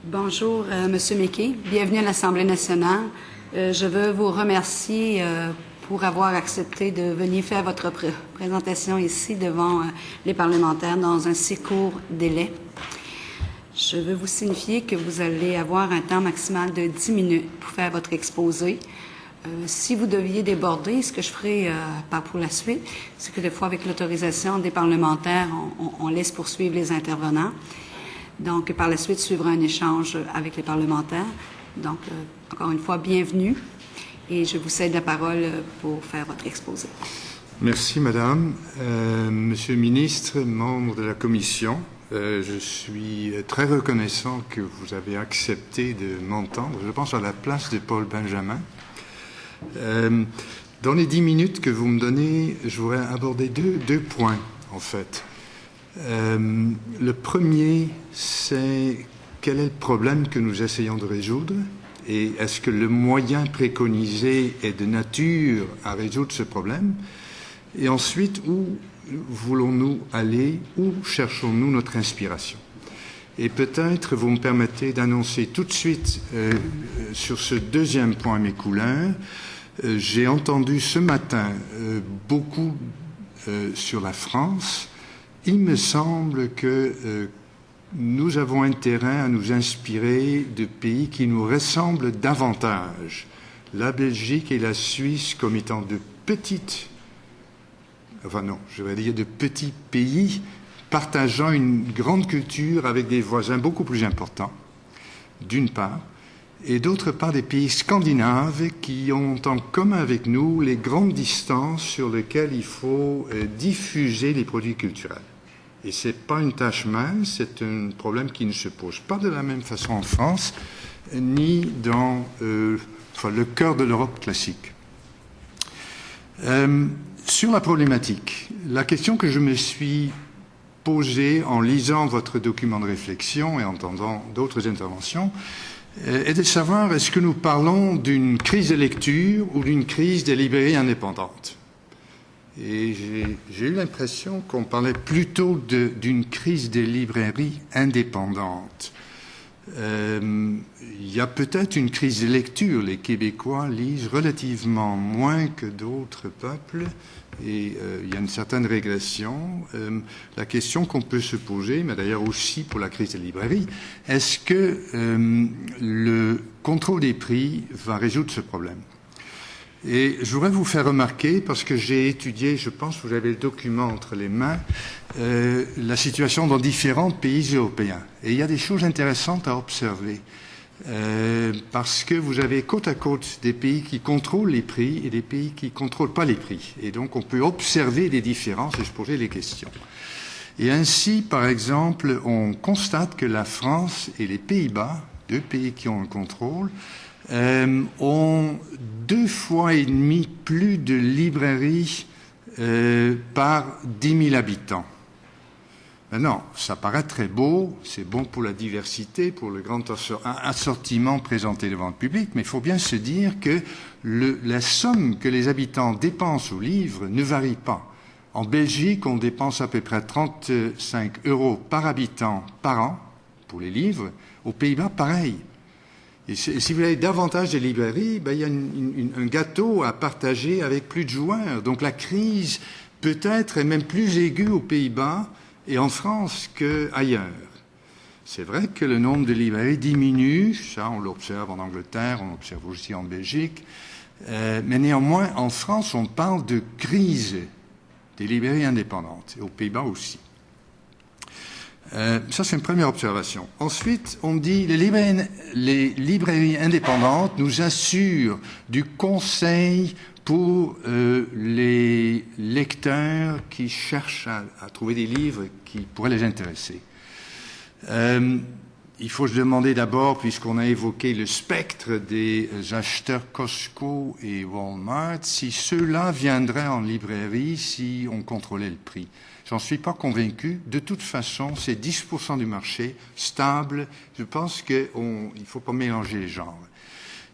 Bonjour, Monsieur McKay. Bienvenue à l'Assemblée nationale. Je veux vous remercier pour avoir accepté de venir faire votre présentation ici devant les parlementaires dans un si court délai. Je veux vous signifier que vous allez avoir un temps maximal de 10 minutes pour faire votre exposé. Si vous deviez déborder, ce que je ferai pour la suite, c'est que des fois, avec l'autorisation des parlementaires, on laisse poursuivre les intervenants. Donc, par la suite, suivra un échange avec les parlementaires. Donc, encore une fois, bienvenue. Et je vous cède la parole pour faire votre exposé. Merci, Madame. Monsieur le ministre, membre de la Commission, je suis très reconnaissant que vous avez accepté de m'entendre. Je pense à la place de Paul Benjamin. Dans les 10 minutes que vous me donnez, je voudrais aborder deux points, en fait. Le premier, c'est quel est le problème que nous essayons de résoudre et est-ce que le moyen préconisé est de nature à résoudre ce problème? Et ensuite, où voulons-nous aller? Où cherchons-nous notre inspiration? Et peut-être vous me permettez d'annoncer tout de suite sur ce deuxième point, mes couleurs. J'ai entendu ce matin beaucoup sur la France. Il me semble que nous avons intérêt à nous inspirer de pays qui nous ressemblent davantage. La Belgique et la Suisse comme étant de petites, enfin non, je vais dire de petits pays partageant une grande culture avec des voisins beaucoup plus importants, d'une part, et d'autre part des pays scandinaves qui ont en commun avec nous les grandes distances sur lesquelles il faut diffuser les produits culturels. Et ce n'est pas une tâche mince, c'est un problème qui ne se pose pas de la même façon en France, ni dans le cœur de l'Europe classique. Sur la problématique, la question que je me suis posée en lisant votre document de réflexion et en entendant d'autres interventions est de savoir est-ce que nous parlons d'une crise de lecture ou d'une crise des librairies indépendantes. Et j'ai eu l'impression qu'on parlait plutôt d'une crise des librairies indépendantes. Il y a peut-être une crise de lecture. Les Québécois lisent relativement moins que d'autres peuples et il y a une certaine régression. La question qu'on peut se poser, mais d'ailleurs aussi pour la crise des librairies, est-ce que le contrôle des prix va résoudre ce problème? Et je voudrais vous faire remarquer, parce que j'ai étudié, je pense que vous avez le document entre les mains, la situation dans différents pays européens. Et il y a des choses intéressantes à observer, parce que vous avez côte à côte des pays qui contrôlent les prix et des pays qui ne contrôlent pas les prix. Et donc on peut observer des différences et se poser les questions. Et ainsi, par exemple, on constate que la France et les Pays-Bas, deux pays qui ont un contrôle, ont 2,5 fois plus de librairies par 10 000 habitants. Maintenant, ça paraît très beau, c'est bon pour la diversité, pour le grand assortiment présenté devant le public, mais il faut bien se dire que la somme que les habitants dépensent aux livres ne varie pas. En Belgique, on dépense à peu près 35 € par habitant par an pour les livres. Aux Pays-Bas, pareil. Et si vous avez davantage de librairies, il y a un gâteau à partager avec plus de joueurs. Donc la crise peut-être est même plus aiguë aux Pays-Bas et en France qu'ailleurs. C'est vrai que le nombre de librairies diminue, ça on l'observe en Angleterre, on l'observe aussi en Belgique, mais néanmoins en France on parle de crise des librairies indépendantes et aux Pays-Bas aussi. Ça, c'est une première observation. Ensuite, on dit les librairies indépendantes nous assurent du conseil pour les lecteurs qui cherchent à trouver des livres qui pourraient les intéresser. Il faut se demander d'abord, puisqu'on a évoqué le spectre des acheteurs Costco et Walmart, si ceux-là viendraient en librairie si on contrôlait le prix. J'en suis pas convaincu. De toute façon, c'est 10% du marché, stable. Je pense qu'il ne faut pas mélanger les genres.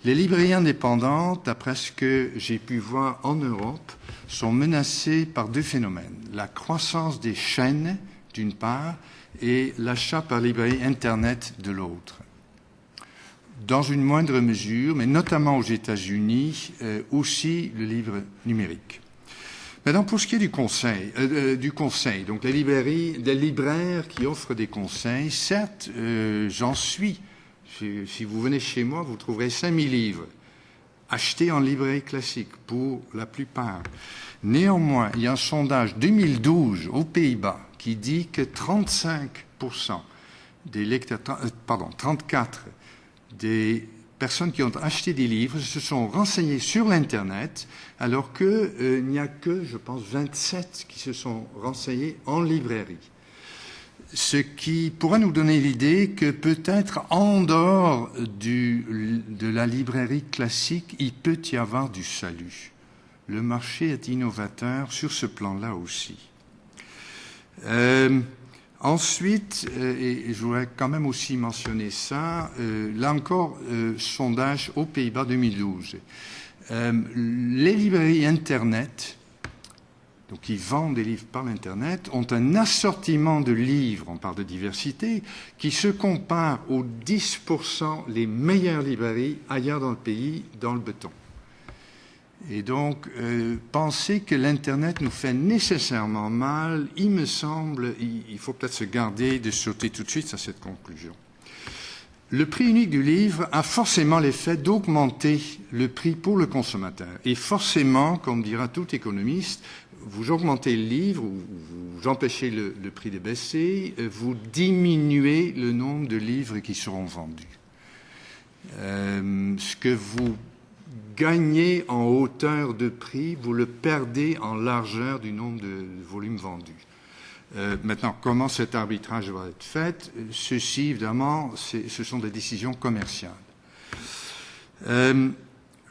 Les librairies indépendantes, d'après ce que j'ai pu voir en Europe, sont menacées par deux phénomènes. La croissance des chaînes, d'une part, et l'achat par librairie Internet de l'autre. dans une moindre mesure, mais notamment aux États-Unis, aussi le livre numérique. Maintenant, pour ce qui est du conseil, donc les librairies, des libraires qui offrent des conseils, certes, j'en suis. Si vous venez chez moi, vous trouverez 5000 livres achetés en librairie classique, pour la plupart. Néanmoins, il y a un sondage 2012 aux Pays-Bas qui dit que 34% des personnes qui ont acheté des livres se sont renseignées sur l'Internet, alors qu'il n'y a que, je pense, 27 qui se sont renseignés en librairie. Ce qui pourrait nous donner l'idée que peut-être en dehors de la librairie classique, il peut y avoir du salut. Le marché est innovateur sur ce plan-là aussi. Ensuite, et je voudrais quand même aussi mentionner ça, là encore, sondage aux Pays-Bas 2012. Les librairies Internet, donc qui vendent des livres par Internet, ont un assortiment de livres, on parle de diversité, qui se compare aux 10% les meilleures librairies ailleurs dans le pays, dans le béton. Et donc, penser que l'Internet nous fait nécessairement mal, il me semble, il faut peut-être se garder de sauter tout de suite à cette conclusion. Le prix unique du livre a forcément l'effet d'augmenter le prix pour le consommateur. Et forcément, comme dira tout économiste, vous augmentez le livre, vous empêchez le prix de baisser, vous diminuez le nombre de livres qui seront vendus. Ce que vous gagnez en hauteur de prix, vous le perdez en largeur du nombre de volumes vendus. Maintenant, comment cet arbitrage va être fait? Ceci, évidemment, ce sont des décisions commerciales.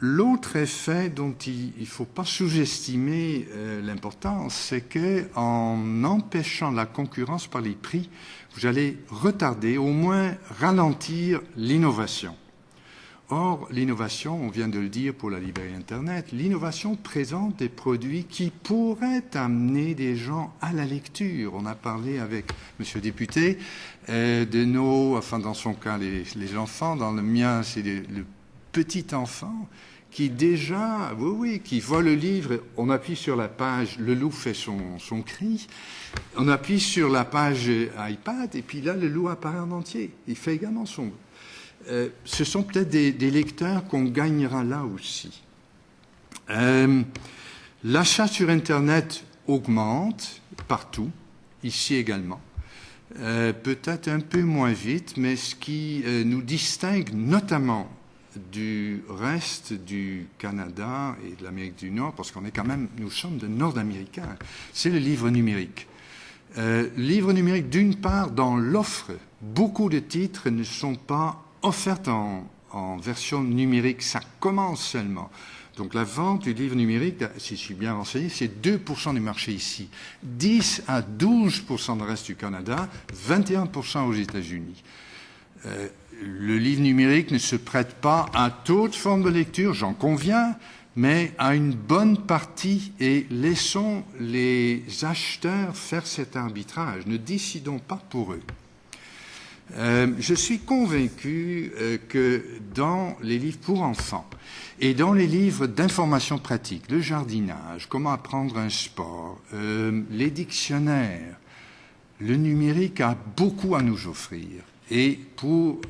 L'autre effet dont il ne faut pas sous-estimer l'importance, c'est qu'en empêchant la concurrence par les prix, vous allez retarder, au moins ralentir l'innovation. Or, l'innovation, on vient de le dire pour la librairie Internet, l'innovation présente des produits qui pourraient amener des gens à la lecture. On a parlé avec Monsieur le député dans son cas, les enfants, dans le mien, c'est le petit enfant qui déjà, qui voit le livre, on appuie sur la page, le loup fait son cri, on appuie sur la page iPad, et puis là, le loup apparaît en entier. Il fait également son... ce sont peut-être des lecteurs qu'on gagnera là aussi. L'achat sur Internet augmente partout, ici également. Peut-être un peu moins vite, mais ce qui nous distingue notamment du reste du Canada et de l'Amérique du Nord, parce nous sommes de Nord-Américains, c'est le livre numérique. Livre numérique, d'une part, dans l'offre, beaucoup de titres ne sont pas offertes en version numérique, ça commence seulement. Donc la vente du livre numérique, si je suis bien renseigné, c'est 2% du marché ici, 10 à 12% du reste du Canada, 21% aux États-Unis. Le livre numérique ne se prête pas à toute forme de lecture, j'en conviens, mais à une bonne partie, et laissons les acheteurs faire cet arbitrage, ne décidons pas pour eux. Je suis convaincu que dans les livres pour enfants et dans les livres d'information pratique, le jardinage, comment apprendre un sport, les dictionnaires, le numérique a beaucoup à nous offrir. Et pour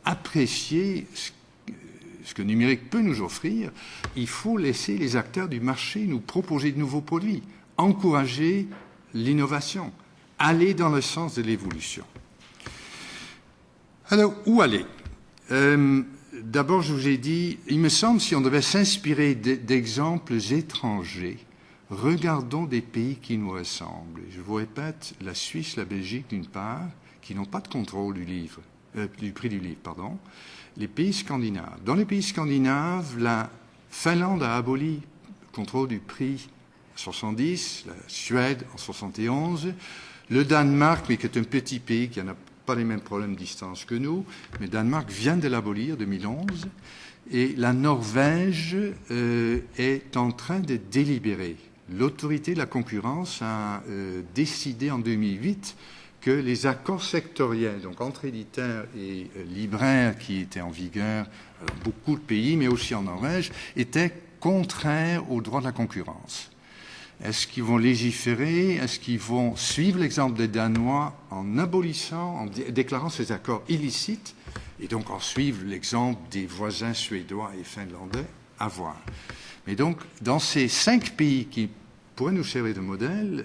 apprécier ce que le numérique peut nous offrir, il faut laisser les acteurs du marché nous proposer de nouveaux produits, encourager l'innovation, aller dans le sens de l'évolution. Alors, où aller? D'abord, je vous ai dit, il me semble, si on devait s'inspirer d'exemples étrangers, regardons des pays qui nous ressemblent. Je vous répète, la Suisse, la Belgique, d'une part, qui n'ont pas de contrôle du prix du livre, pardon. Les pays scandinaves. Dans les pays scandinaves, la Finlande a aboli le contrôle du prix en 70, la Suède en 71, le Danemark, mais qui est un petit pays qui n'a pas les mêmes problèmes de distance que nous, mais Danemark vient de l'abolir en 2011, et la Norvège est en train de délibérer. L'autorité de la concurrence a décidé en 2008 que les accords sectoriels, donc entre éditeurs et libraires qui étaient en vigueur dans beaucoup de pays, mais aussi en Norvège, étaient contraires au droit de la concurrence. Est-ce qu'ils vont légiférer? Est-ce qu'ils vont suivre l'exemple des Danois en abolissant, en déclarant ces accords illicites, et donc en suivre l'exemple des voisins suédois et finlandais? À voir. Mais donc, dans ces 5 pays qui pourraient nous servir de modèle,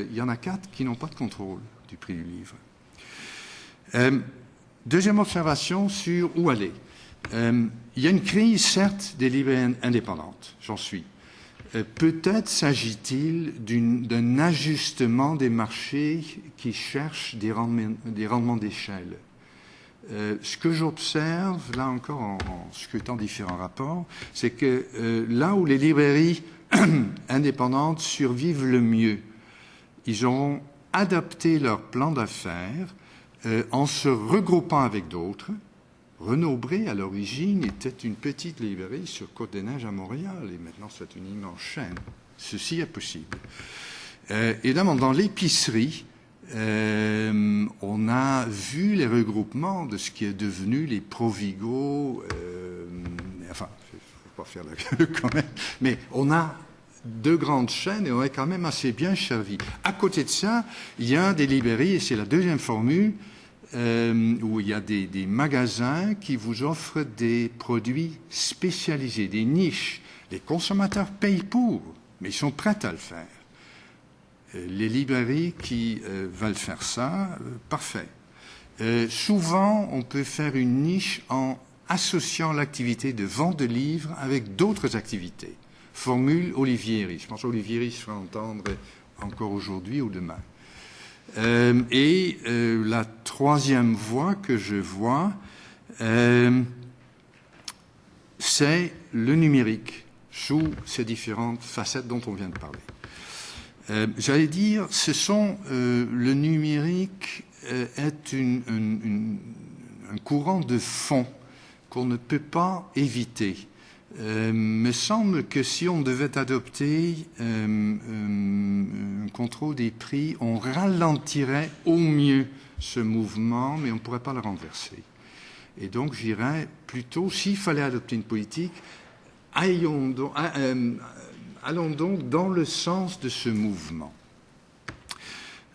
il y en a 4 qui n'ont pas de contrôle du prix du livre. Deuxième observation sur où aller. Il y a une crise, certes, des librairies indépendantes, j'en suis. Peut-être s'agit-il d'un ajustement des marchés qui cherchent des rendements d'échelle. Ce que j'observe, là encore en scrutant différents rapports, c'est que là où les librairies indépendantes survivent le mieux, ils auront adapté leur plan d'affaires en se regroupant avec d'autres. Renaud-Bré, à l'origine, était une petite librairie sur Côte-des-Neiges à Montréal, et maintenant c'est une immense chaîne. Ceci est possible. Évidemment, dans l'épicerie, on a vu les regroupements de ce qui est devenu les Provigo, enfin, il ne faut pas faire la gueule quand même, mais on a 2 grandes chaînes et on est quand même assez bien servi. À côté de ça, il y a des librairies, et c'est la deuxième formule, où il y a des magasins qui vous offrent des produits spécialisés, des niches. Les consommateurs payent pour, mais ils sont prêts à le faire. Les librairies qui veulent faire ça, parfait. Souvent, on peut faire une niche en associant l'activité de vente de livres avec d'autres activités. Formule Olivieri. Je pense qu'Olivieri se fera entendre encore aujourd'hui ou demain. La troisième voie que je vois, c'est le numérique, sous ces différentes facettes dont on vient de parler. J'allais dire, le numérique est un courant de fond qu'on ne peut pas éviter. Me semble que si on devait adopter un contrôle des prix, on ralentirait au mieux ce mouvement, mais on ne pourrait pas le renverser. Et donc, j'irais plutôt, s'il fallait adopter une politique, allons donc dans le sens de ce mouvement.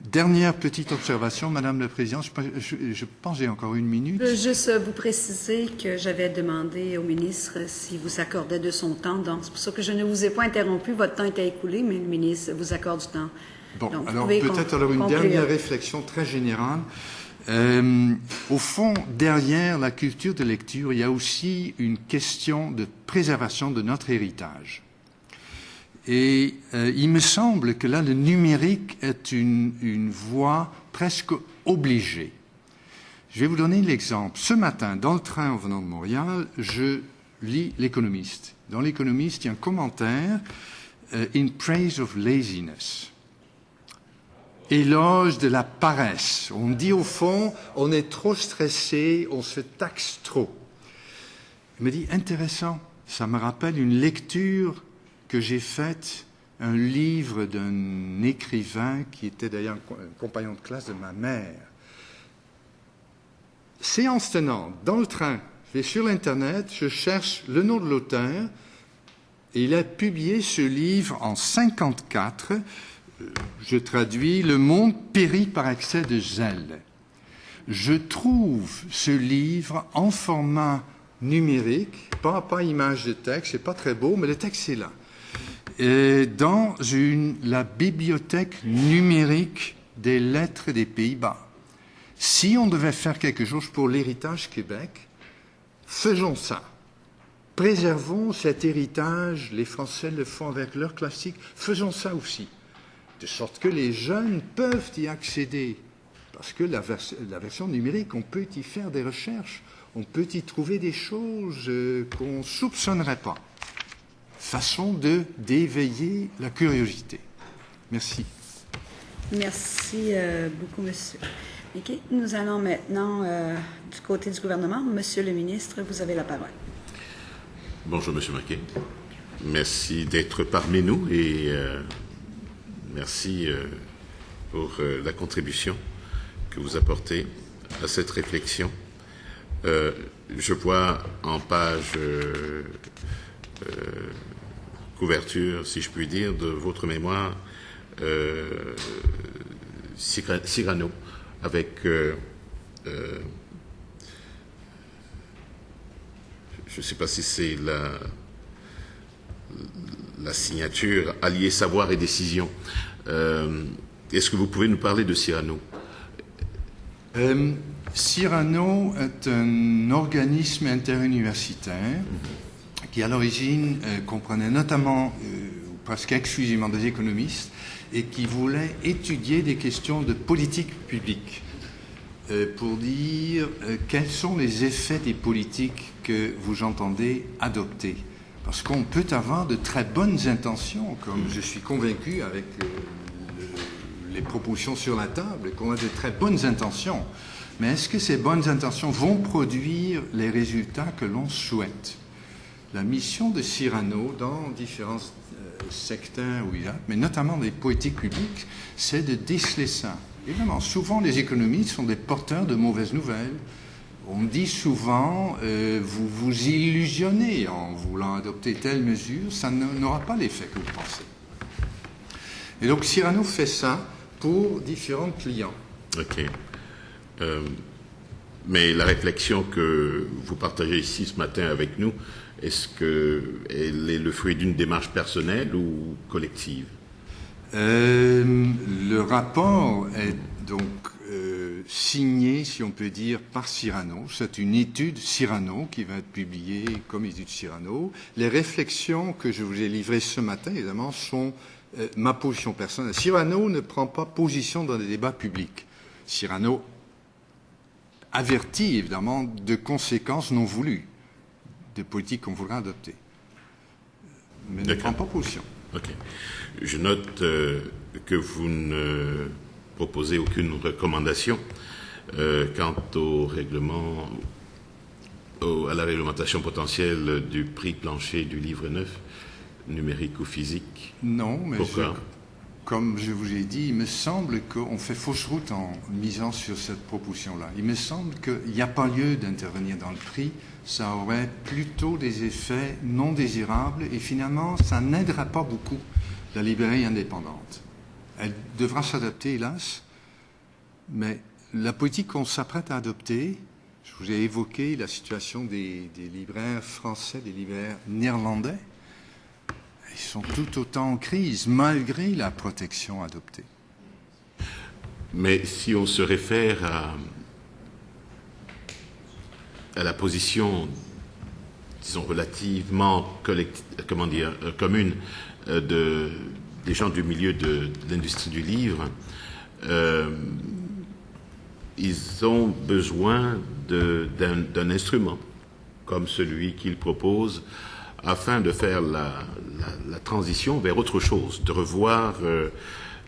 Dernière petite observation, Madame la Présidente, je pense que j'ai encore 1 minute. Je veux juste vous préciser que j'avais demandé au ministre s'il vous accordait de son temps, donc c'est pour ça que je ne vous ai pas interrompu, votre temps était écoulé, mais le ministre vous accorde du temps. Bon, donc, alors peut-être alors une dernière réflexion très générale. Au fond, derrière la culture de lecture, il y a aussi une question de préservation de notre héritage. Et il me semble que là, le numérique est une voie presque obligée. Je vais vous donner l'exemple. Ce matin, dans le train en venant de Montréal, je lis l'Économiste. Dans l'Économiste, il y a un commentaire « In praise of laziness ». Éloge de la paresse. On dit au fond, on est trop stressé, on se taxe trop. Il me dit, intéressant, ça me rappelle une lecture que j'ai faite, un livre d'un écrivain qui était d'ailleurs un compagnon de classe de ma mère. Séance tenante, dans le train, je vais sur l'Internet, je cherche le nom de l'auteur, et il a publié ce livre en 1954. Je traduis, Le monde périt par excès de zèle. Je trouve ce livre en format numérique, pas image de texte, c'est pas très beau, mais le texte est là. Dans la bibliothèque numérique des lettres des Pays-Bas. Si on devait faire quelque chose pour l'héritage Québec, faisons ça. Préservons cet héritage, les Français le font avec leurs classiques, faisons ça aussi. De sorte que les jeunes peuvent y accéder. Parce que la version numérique, on peut y faire des recherches, on peut y trouver des choses qu'on ne soupçonnerait pas. Façon d'éveiller la curiosité. Merci. Merci beaucoup, monsieur. OK. Nous allons maintenant du côté du gouvernement. Monsieur le ministre, vous avez la parole. Bonjour, monsieur Marquet. Merci d'être parmi nous et merci pour la contribution. que vous apportez à cette réflexion. Je vois en page couverture, si je puis dire, de votre mémoire, Cyrano, avec je ne sais pas si c'est la signature Allier savoir et décision. Est-ce que vous pouvez nous parler de Cyrano? Cyrano est un organisme interuniversitaire qui, à l'origine, comprenait notamment, ou presque exclusivement, des économistes et qui voulait étudier des questions de politique publique pour dire quels sont les effets des politiques que vous entendez adopter. Parce qu'on peut avoir de très bonnes intentions, comme je suis convaincu avec les propositions sur la table, qu'on a de très bonnes intentions. Mais est-ce que ces bonnes intentions vont produire les résultats que l'on souhaite? La mission de Cyrano, dans différents secteurs où il a, mais notamment des politiques publiques, c'est de déceler ça. Évidemment, souvent les économistes sont des porteurs de mauvaises nouvelles. On dit souvent, vous vous illusionnez en voulant adopter telle mesure, ça n'aura pas l'effet que vous pensez. Et donc Cyrano fait ça pour différents clients. Ok. Mais la réflexion que vous partagez ici ce matin avec nous, est-ce qu'elle est le fruit d'une démarche personnelle ou collective? Le rapport est donc signé, si on peut dire, par Cyrano. C'est une étude Cyrano qui va être publiée comme étude Cyrano. Les réflexions que je vous ai livrées ce matin, évidemment, sont ma position personnelle. Cyrano ne prend pas position dans les débats publics. Cyrano avertit, évidemment, de conséquences non voulues, de politiques qu'on voudra adopter. Mais ne prend pas position. Ok. Je note que vous ne proposez aucune recommandation quant au règlement, à la réglementation potentielle du prix plancher du livre neuf, numérique ou physique. Non, mais pourquoi? Comme je vous ai dit, il me semble qu'on fait fausse route en misant sur cette proposition-là. Il me semble qu'il n'y a pas lieu d'intervenir dans le prix. Ça aurait plutôt des effets non désirables et finalement, ça n'aidera pas beaucoup la librairie indépendante. Elle devra s'adapter, hélas, mais la politique qu'on s'apprête à adopter, je vous ai évoqué la situation des libraires français, des libraires néerlandais. Ils sont tout autant en crise, malgré la protection adoptée. Mais si on se réfère à la position, disons, relativement commune des gens du milieu de l'industrie du livre, ils ont besoin d'un instrument comme celui qu'ils proposent afin de faire la transition vers autre chose, de revoir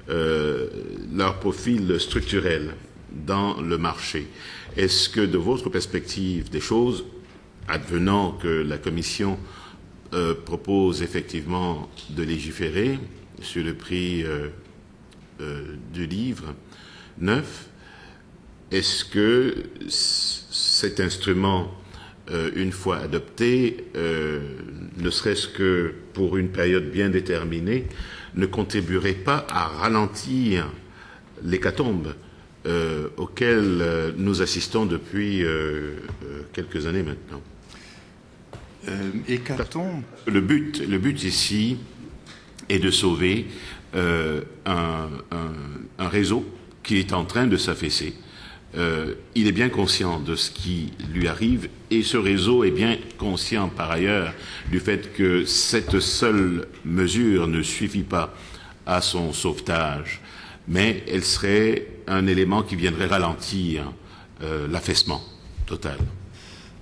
leur profil structurel dans le marché. Est-ce que de votre perspective des choses, advenant que la Commission propose effectivement de légiférer sur le prix du livre neuf, est-ce que cet instrument, une fois adopté, ne serait-ce que pour une période bien déterminée, ne contribuerait pas à ralentir l'hécatombe auquel nous assistons depuis quelques années maintenant? Hécatombe. Le but ici est de sauver un réseau qui est en train de s'affaisser. Il est bien conscient de ce qui lui arrive et ce réseau est bien conscient par ailleurs du fait que cette seule mesure ne suffit pas à son sauvetage, mais elle serait un élément qui viendrait ralentir l'affaissement total.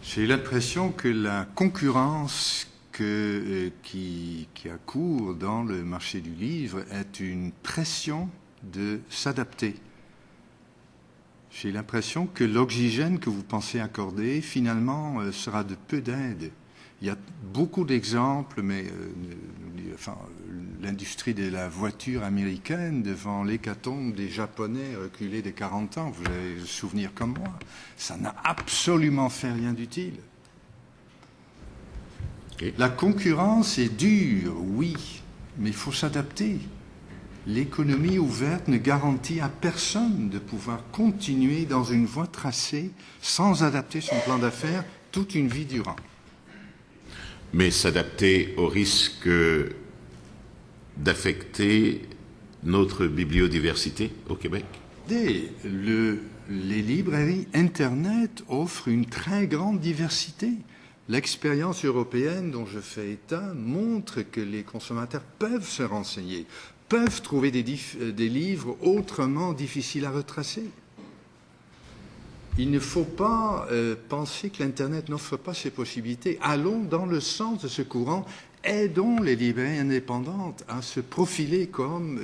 J'ai l'impression que la concurrence qui accourt dans le marché du livre est une pression de s'adapter. J'ai l'impression que l'oxygène que vous pensez accorder, finalement, sera de peu d'aide. Il y a beaucoup d'exemples, mais l'industrie de la voiture américaine devant l'hécatombe des Japonais reculés de 40 ans, vous avez le souvenir comme moi, ça n'a absolument fait rien d'utile. Okay. La concurrence est dure, oui, mais il faut s'adapter. L'économie ouverte ne garantit à personne de pouvoir continuer dans une voie tracée sans adapter son plan d'affaires toute une vie durant. Mais s'adapter au risque d'affecter notre bibliodiversité au Québec? Les librairies Internet offrent une très grande diversité. L'expérience européenne dont je fais état montre que les consommateurs peuvent se renseigner, peuvent trouver des livres autrement difficiles à retracer. Il ne faut pas penser que l'Internet n'offre pas ces possibilités. Allons dans le sens de ce courant. Aidons les librairies indépendantes à se profiler comme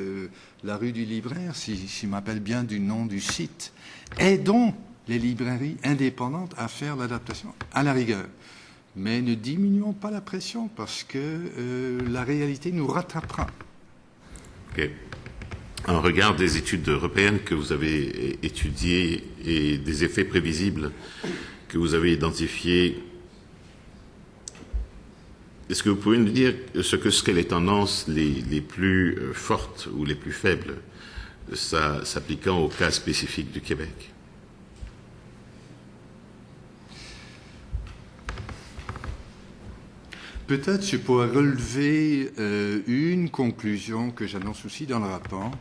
la rue du libraire, si je m'appelle bien du nom du site. Aidons les librairies indépendantes à faire l'adaptation, à la rigueur. Mais ne diminuons pas la pression parce que la réalité nous rattrapera. Okay. En regard des études européennes que vous avez étudiées et des effets prévisibles que vous avez identifiés, est-ce que vous pouvez nous dire ce que seraient les tendances les plus fortes ou les plus faibles, ça s'appliquant au cas spécifique du Québec? Peut-être je pourrais relever une conclusion que j'annonce aussi dans le rapport.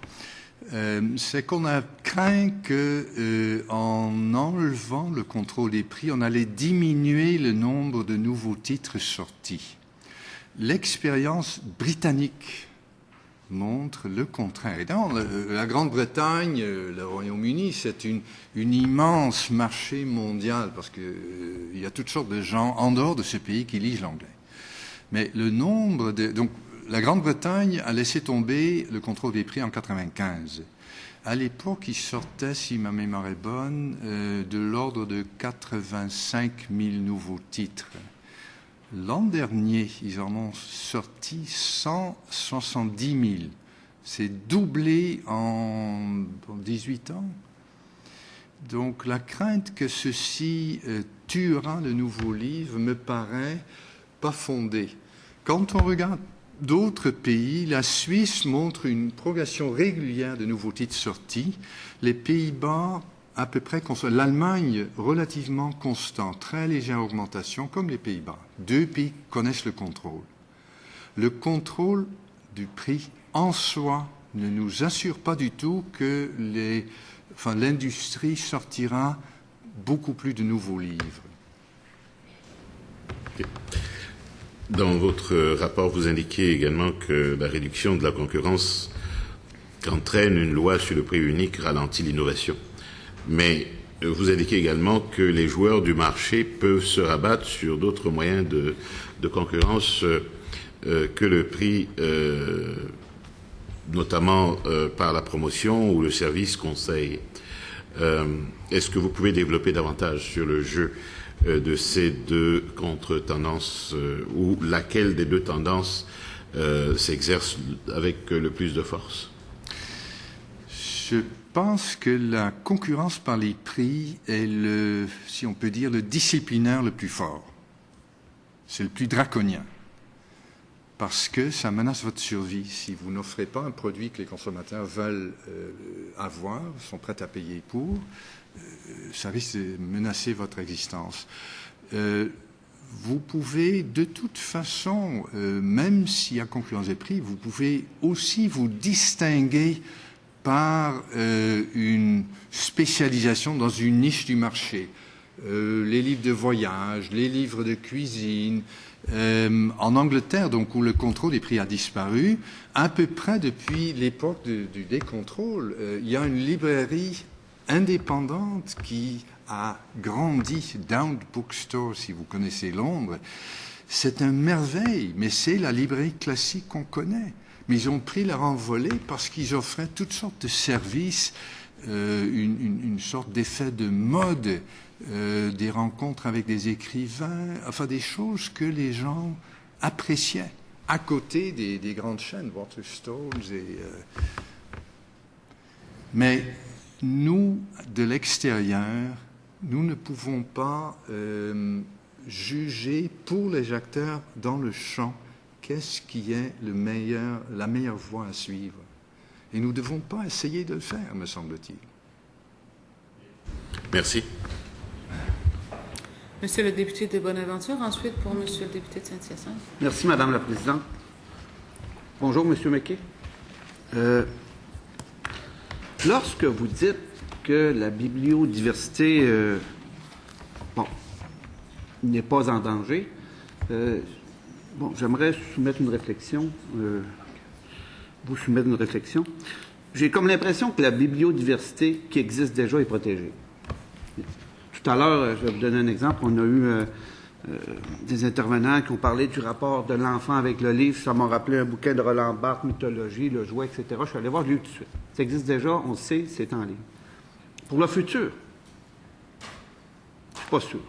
C'est qu'on a craint que, en enlevant le contrôle des prix, on allait diminuer le nombre de nouveaux titres sortis. L'expérience britannique montre le contraire. Et dans la Grande-Bretagne, le Royaume-Uni, c'est une immense marché mondial parce que il y a toutes sortes de gens en dehors de ce pays qui lisent l'anglais. Mais le nombre de... Donc, la Grande-Bretagne a laissé tomber le contrôle des prix en 1995. À l'époque, il sortait, si ma mémoire est bonne, de l'ordre de 85 000 nouveaux titres. L'an dernier, ils en ont sorti 170 000. C'est doublé en 18 ans. Donc, la crainte que ceci tuera le nouveau livre me paraît pas fondée. Quand on regarde d'autres pays, la Suisse montre une progression régulière de nouveaux titres sortis. Les Pays-Bas, à peu près constant. L'Allemagne, relativement constant, très légère augmentation, comme les Pays-Bas. Deux pays connaissent le contrôle. Le contrôle du prix en soi ne nous assure pas du tout que l'industrie sortira beaucoup plus de nouveaux livres. Dans votre rapport, vous indiquez également que la réduction de la concurrence qu'entraîne une loi sur le prix unique ralentit l'innovation. Mais vous indiquez également que les joueurs du marché peuvent se rabattre sur d'autres moyens de concurrence que le prix, notamment par la promotion ou le service conseil. Est-ce que vous pouvez développer davantage sur le jeu de ces deux contre-tendances, ou laquelle des deux tendances s'exerce avec le plus de force? Je pense que la concurrence par les prix est si on peut dire, le disciplinaire le plus fort. C'est le plus draconien. Parce que ça menace votre survie. Si vous n'offrez pas un produit que les consommateurs veulent avoir, sont prêts à payer pour, ça risque de menacer votre existence. Vous pouvez, de toute façon, même s'il y a concurrence des prix, vous pouvez aussi vous distinguer par une spécialisation dans une niche du marché. Les livres de voyage, les livres de cuisine. En Angleterre, donc, où le contrôle des prix a disparu, à peu près depuis l'époque du décontrôle, il y a une librairie indépendante qui a grandi, Down Bookstore, si vous connaissez Londres. C'est une merveille, mais c'est la librairie classique qu'on connaît. Mais ils ont pris leur envolée parce qu'ils offraient toutes sortes de services, une sorte d'effet de mode des rencontres avec des écrivains, enfin des choses que les gens appréciaient, à côté des grandes chaînes, Waterstones mais nous, de l'extérieur, nous ne pouvons pas juger pour les acteurs dans le champ qu'est-ce qui est la meilleure voie à suivre. Et nous ne devons pas essayer de le faire, me semble-t-il. Merci. Monsieur le député de Bonaventure, ensuite pour Monsieur le député de Saint-Hyacinthe. Merci, Madame la Présidente. Bonjour, Monsieur McKay. Lorsque vous dites que la bibliodiversité n'est pas en danger, j'aimerais soumettre une réflexion. Vous soumettre une réflexion. J'ai comme l'impression que la bibliodiversité qui existe déjà est protégée. Tout à l'heure, je vais vous donner un exemple. On a eu des intervenants qui ont parlé du rapport de l'enfant avec le livre. Ça m'a rappelé un bouquin de Roland Barthes, Mythologie, le jouet, etc. Je suis allé voir, je l'ai lu tout de suite. Ça existe déjà, on le sait, c'est en ligne. Pour le futur, je ne suis pas sûr.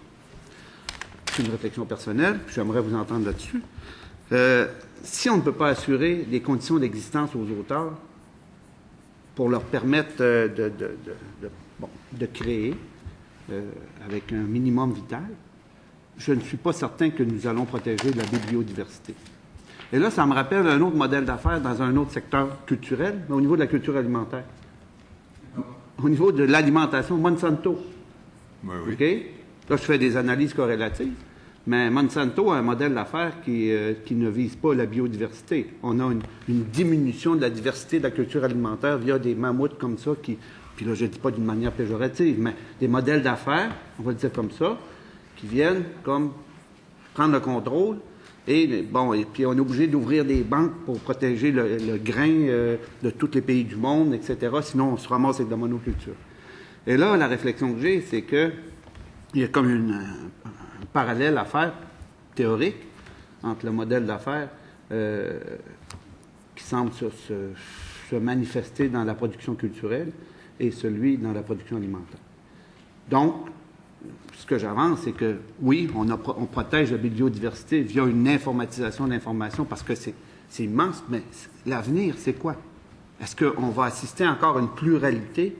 C'est une réflexion personnelle, puis j'aimerais vous entendre là-dessus. Si on ne peut pas assurer les conditions d'existence aux auteurs pour leur permettre de créer avec un minimum vital, je ne suis pas certain que nous allons protéger la bibliodiversité. Et là, ça me rappelle un autre modèle d'affaires dans un autre secteur culturel, mais au niveau de la culture alimentaire. Au niveau de l'alimentation, Monsanto. Oui, oui. OK? Là, je fais des analyses corrélatives, mais Monsanto a un modèle d'affaires qui ne vise pas la biodiversité. On a une diminution de la diversité de la culture alimentaire via des mammouths comme ça qui... Puis là, je ne dis pas d'une manière péjorative, mais des modèles d'affaires, on va le dire comme ça, qui viennent comme prendre le contrôle. Et puis on est obligé d'ouvrir des banques pour protéger le grain de tous les pays du monde, etc. Sinon, on se ramasse avec de la monoculture. Et là, la réflexion que j'ai, c'est que il y a comme un parallèle à faire, théorique, entre le modèle d'affaires qui semble se manifester dans la production culturelle et celui dans la production alimentaire. Donc, ce que j'avance, c'est que, oui, on protège la biodiversité via une informatisation de l'information parce que c'est immense, mais l'avenir, c'est quoi? Est-ce qu'on va assister encore à une pluralité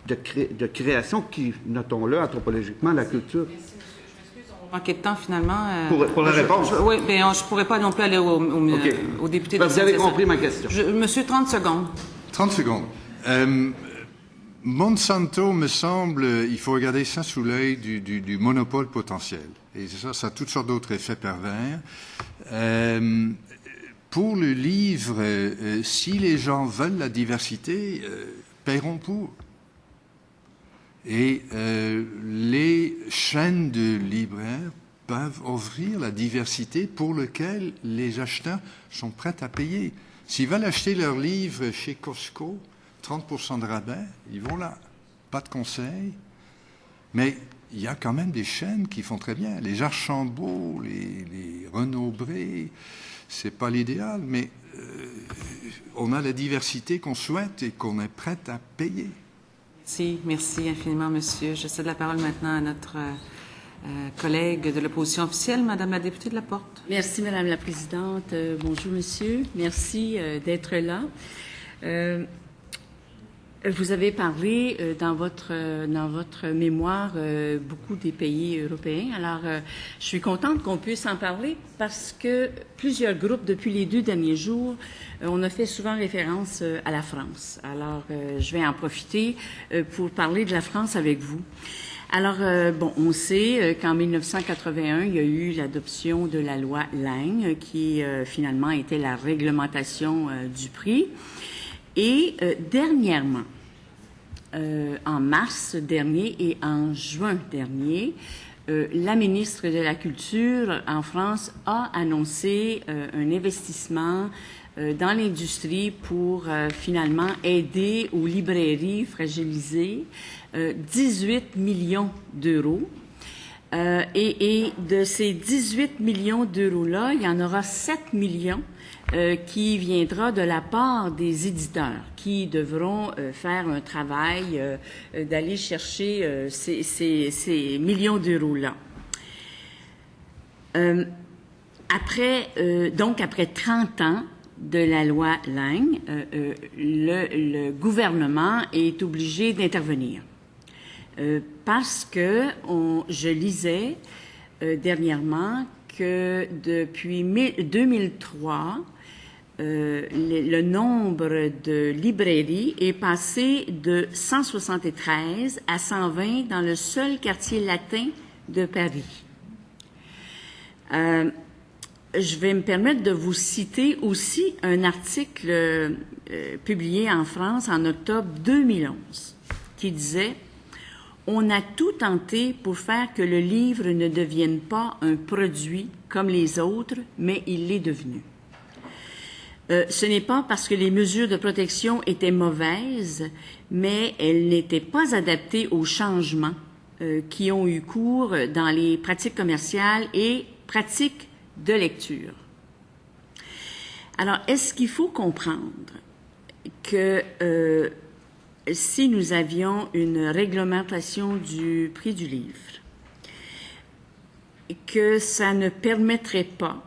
de création qui, notons-le, anthropologiquement, la culture... Merci, monsieur. Je m'excuse, on va manquer de temps, finalement. Pour la réponse? Oui, mais je ne pourrais pas non plus aller au député de Vous avez compris ma question. Monsieur, 30 secondes. 30 secondes. Monsanto, me semble, il faut regarder ça sous l'œil du monopole potentiel. Et ça a toutes sortes d'autres effets pervers. Pour le livre, si les gens veulent la diversité, paieront pour. Et les chaînes de libraires peuvent offrir la diversité pour laquelle les acheteurs sont prêts à payer. S'ils veulent acheter leur livre chez Costco, 30% de rabais, ils vont là. Pas de conseil. Mais il y a quand même des chaînes qui font très bien. Les Archambault, les Renaud-Bré, c'est pas l'idéal, mais on a la diversité qu'on souhaite et qu'on est prêt à payer. Merci infiniment, monsieur. Je cède la parole maintenant à notre collègue de l'opposition officielle, Madame la députée de la Porte. Merci, Madame la Présidente. Bonjour, monsieur. Merci d'être là. Vous avez parlé dans votre mémoire beaucoup des pays européens. Alors, je suis contente qu'on puisse en parler parce que plusieurs groupes, depuis les 2 derniers jours, on a fait souvent référence à la France. Alors, je vais en profiter pour parler de la France avec vous. Alors, on sait qu'en 1981, il y a eu l'adoption de la loi Laing qui finalement était la réglementation du prix. Et dernièrement, en mars dernier et en juin dernier, la ministre de la Culture en France a annoncé un investissement dans l'industrie pour finalement aider aux librairies fragilisées, 18 millions d'euros. Et de ces 18 millions d'euros-là, il y en aura 7 millions qui viendra de la part des éditeurs qui devront faire un travail d'aller chercher ces millions d'euros-là. Après 30 ans de la loi Lange, le gouvernement est obligé d'intervenir. Parce que je lisais dernièrement que depuis 2003, le nombre de librairies est passé de 173 à 120 dans le seul quartier latin de Paris. Je vais me permettre de vous citer aussi un article publié en France en octobre 2011 qui disait « On a tout tenté pour faire que le livre ne devienne pas un produit comme les autres, mais il l'est devenu. Ce n'est pas parce que les mesures de protection étaient mauvaises, mais elles n'étaient pas adaptées aux changements qui ont eu cours dans les pratiques commerciales et pratiques de lecture. » Alors, est-ce qu'il faut comprendre que si nous avions une réglementation du prix du livre, que ça ne permettrait pas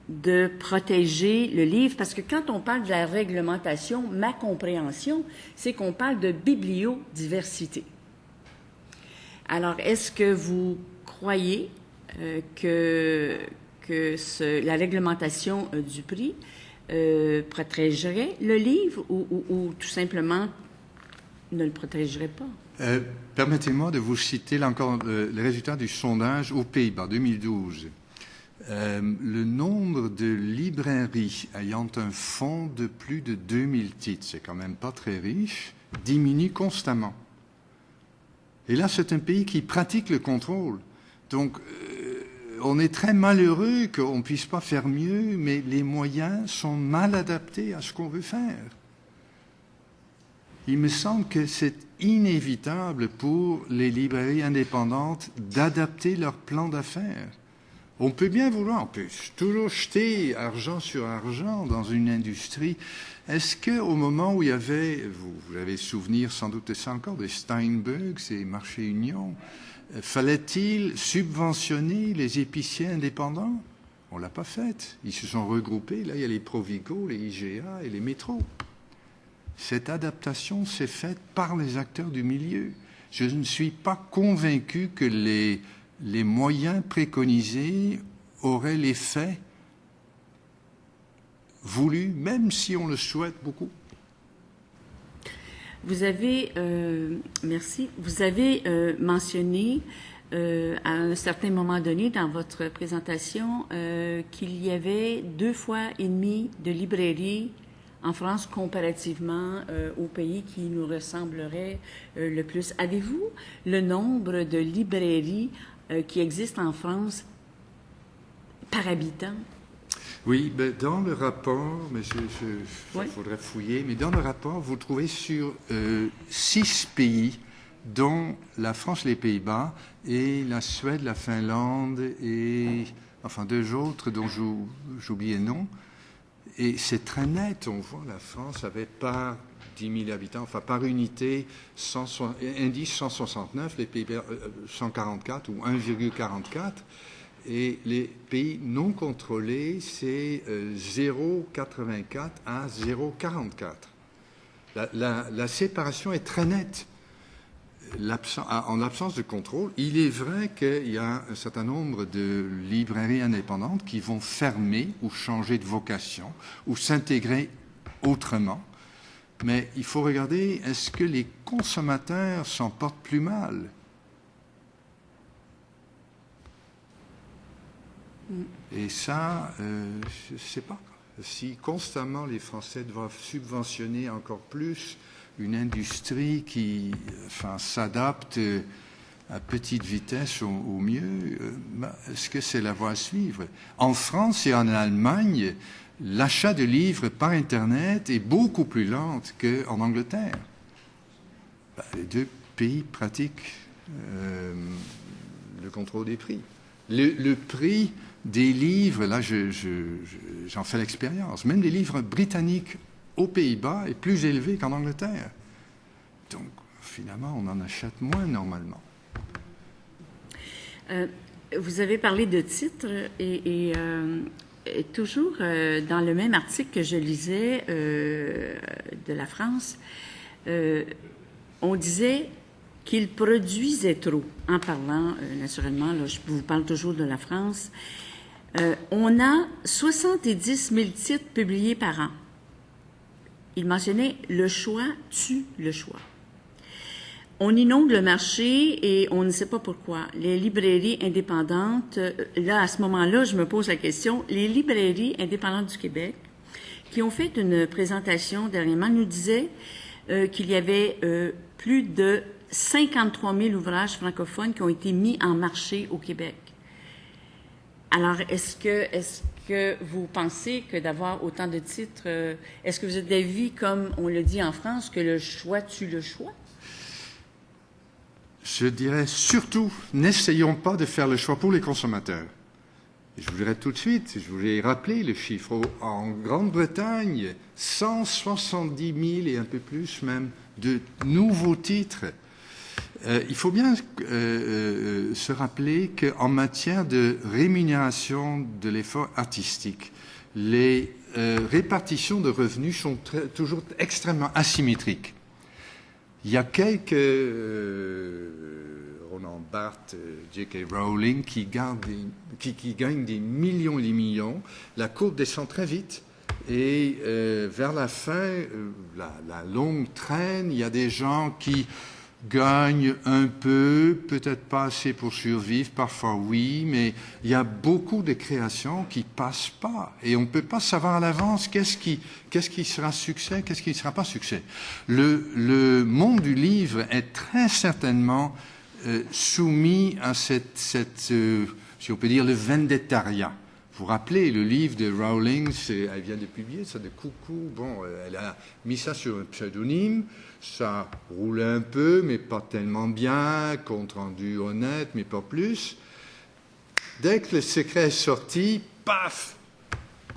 de protéger le livre? Parce que quand on parle de la réglementation, ma compréhension, c'est qu'on parle de bibliodiversité. Alors, est-ce que vous croyez que la réglementation du prix protégerait le livre ou tout simplement ne le protégerait pas? Permettez-moi de vous citer là encore les résultats du sondage aux Pays-Bas 2012. Le nombre de librairies ayant un fonds de plus de 2000 titres, c'est quand même pas très riche, diminue constamment. Et là, c'est un pays qui pratique le contrôle. Donc, on est très malheureux qu'on ne puisse pas faire mieux, mais les moyens sont mal adaptés à ce qu'on veut faire. Il me semble que c'est inévitable pour les librairies indépendantes d'adapter leur plan d'affaires. On peut bien vouloir, on peut toujours jeter argent sur argent dans une industrie. Est-ce qu'au moment où il y avait, vous avez souvenir sans doute de ça encore, des Steinberg, ces marchés unions, fallait-il subventionner les épiciers indépendants? On ne l'a pas fait. Ils se sont regroupés. Là, il y a les Provigo, les IGA et les métros. Cette adaptation s'est faite par les acteurs du milieu. Je ne suis pas convaincu que les moyens préconisés auraient l'effet voulu, même si on le souhaite beaucoup. Vous avez, merci, vous avez mentionné à un certain moment donné dans votre présentation qu'il y avait 2,5 fois de librairies en France comparativement aux pays qui nous ressembleraient le plus. Avez-vous le nombre de librairies qui existent en France par habitant? Oui, ben dans le rapport, mais il faudrait fouiller, mais dans le rapport, vous trouvez sur 6 pays, dont la France, les Pays-Bas, et la Suède, la Finlande, et enfin 2 autres dont j'oublie le nom. Et c'est très net, on voit la France avait par 10 000 habitants, enfin par unité, indice 169, les Pays-Bas 144 ou 1,44. Et les pays non contrôlés, c'est 0,84 à 0,44. La séparation est très nette. En l'absence de contrôle, il est vrai qu'il y a un certain nombre de librairies indépendantes qui vont fermer ou changer de vocation ou s'intégrer autrement. Mais il faut regarder, est-ce que les consommateurs s'en portent plus mal? Et ça, je ne sais pas. Si constamment les Français doivent subventionner encore plus une industrie qui s'adapte à petite vitesse au mieux, est-ce que c'est la voie à suivre? En France et en Allemagne, l'achat de livres par Internet est beaucoup plus lent qu'en Angleterre. Les 2 pays pratiquent le contrôle des prix. Le prix des livres, là j'en fais l'expérience, même des livres britanniques aux Pays-Bas est plus élevé qu'en Angleterre. Donc finalement on en achète moins normalement. Vous avez parlé de titres et toujours dans le même article que je lisais de la France, on disait qu'il produisait trop. En parlant, naturellement, là, je vous parle toujours de la France. On a 70 000 titres publiés par an. Il mentionnait « le choix tue le choix ». On inonde le marché et on ne sait pas pourquoi. Les librairies indépendantes, là, à ce moment-là, je me pose la question, les librairies indépendantes du Québec, qui ont fait une présentation dernièrement, nous disaient qu'il y avait plus de 53 000 ouvrages francophones qui ont été mis en marché au Québec. Alors, est-ce que vous pensez que d'avoir autant de titres, est-ce que vous êtes d'avis, comme on le dit en France, que le choix tue le choix? Je dirais surtout, n'essayons pas de faire le choix pour les consommateurs. Et je vous dirais tout de suite, je vous ai rappelé le chiffre, en Grande-Bretagne, 170 000 et un peu plus même de nouveaux titres. Il faut bien se rappeler qu'en matière de rémunération de l'effort artistique, les répartitions de revenus sont toujours extrêmement asymétriques. Il y a quelques Roland Barthes, J.K. Rowling qui gagnent des millions et des millions. La courbe descend très vite et vers la fin, la longue traîne. Il y a des gens qui gagnent un peu, peut-être pas assez pour survivre, parfois oui, mais il y a beaucoup de créations qui passent pas et on ne peut pas savoir à l'avance qu'est-ce qui sera succès, qu'est-ce qui ne sera pas succès. Le monde du livre est très certainement soumis à si on peut dire, le vendettariat. Vous vous rappelez, le livre de Rowling, elle vient de publier ça de Coucou. Bon, elle a mis ça sur un pseudonyme. Ça roule un peu, mais pas tellement bien. Compte rendu honnête, mais pas plus. Dès que Le Secret est sorti, paf,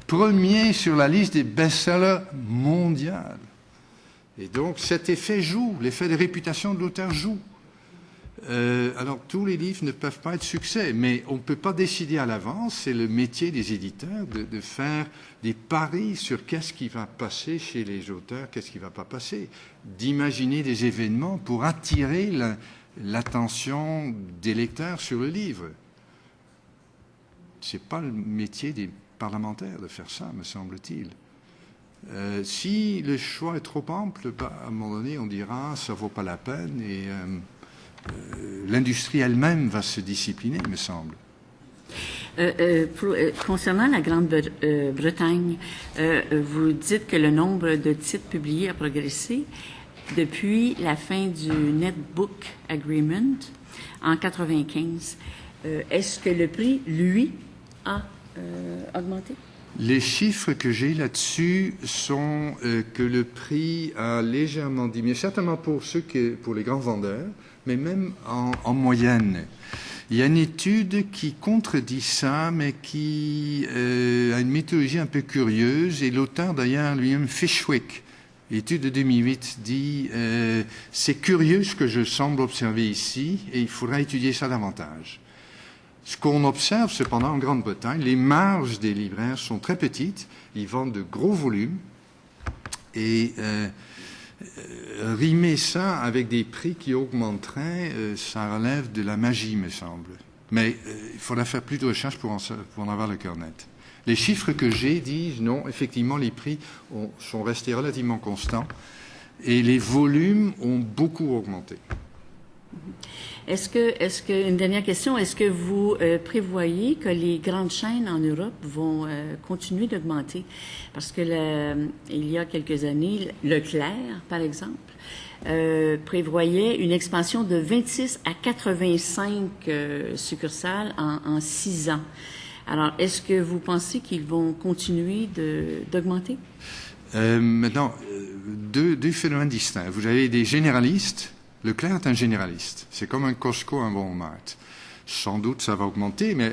premier sur la liste des best-sellers mondiales. Et donc, cet effet joue. L'effet de réputation de l'auteur joue. Alors, tous les livres ne peuvent pas être succès, mais on ne peut pas décider à l'avance. C'est le métier des éditeurs de faire des paris sur qu'est-ce qui va passer chez les auteurs, qu'est-ce qui ne va pas passer, d'imaginer des événements pour attirer l'attention des lecteurs sur le livre. Ce n'est pas le métier des parlementaires de faire ça, me semble-t-il. Si le choix est trop ample, à un moment donné, on dira ça ne vaut pas la peine et l'industrie elle-même va se discipliner, il me semble. Concernant la Grande-Bretagne, vous dites que le nombre de titres publiés a progressé depuis la fin du Netbook Agreement en 1995. Est-ce que le prix, lui, a augmenté? Les chiffres que j'ai là-dessus sont que le prix a légèrement diminué, certainement pour les grands vendeurs, mais même en moyenne. Il y a une étude qui contredit ça, mais qui a une méthodologie un peu curieuse, et l'auteur d'ailleurs lui-même, Fishwick, l'étude de 2008, dit c'est curieux ce que je semble observer ici, et il faudra étudier ça davantage. Ce qu'on observe cependant en Grande-Bretagne, les marges des libraires sont très petites, ils vendent de gros volumes, et rimer ça avec des prix qui augmenteraient, ça relève de la magie, me semble. Mais il faudra faire plus de recherches pour en avoir le cœur net. Les chiffres que j'ai disent non, effectivement, les prix sont restés relativement constants et les volumes ont beaucoup augmenté. Une dernière question, est-ce que vous prévoyez que les grandes chaînes en Europe vont continuer d'augmenter? Parce que il y a quelques années, Leclerc, par exemple, prévoyait une expansion de 26 à 85 succursales en 6 ans. Alors, est-ce que vous pensez qu'ils vont continuer d'augmenter? Maintenant, deux phénomènes distincts. Vous avez des généralistes. Leclerc est un généraliste. C'est comme un Costco, un Walmart. sans doute ça va augmenter, mais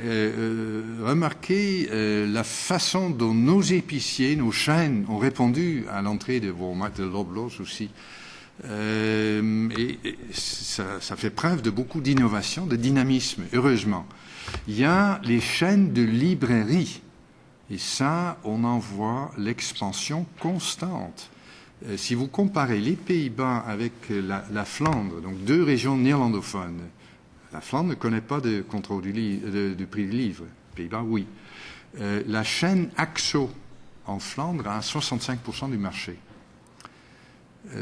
remarquez la façon dont nos épiciers, nos chaînes ont répondu à l'entrée de Walmart, de Loblaws aussi. Et ça fait preuve de beaucoup d'innovation, de dynamisme, heureusement. Il y a les chaînes de librairies, et ça, on en voit l'expansion constante. Si vous comparez les Pays-Bas avec la Flandre, donc 2 régions néerlandophones, la Flandre ne connaît pas de contrôle du prix du livre. Les Pays-Bas, oui. La chaîne Axo en Flandre a 65% du marché.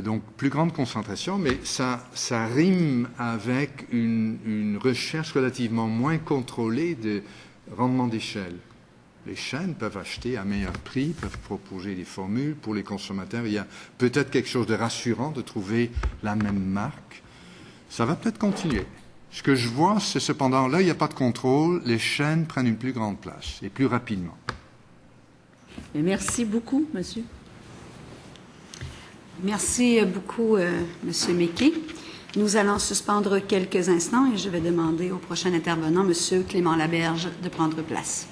Donc, plus grande concentration, mais ça rime avec une recherche relativement moins contrôlée de rendement d'échelle. Les chaînes peuvent acheter à meilleur prix, peuvent proposer des formules pour les consommateurs. Il y a peut-être quelque chose de rassurant de trouver la même marque. Ça va peut-être continuer. Ce que je vois, c'est cependant, là, il n'y a pas de contrôle, les chaînes prennent une plus grande place, et plus rapidement. Et merci beaucoup, monsieur. Merci beaucoup, Monsieur Méquet. Nous allons suspendre quelques instants et je vais demander au prochain intervenant, Monsieur Clément Laberge, de prendre place.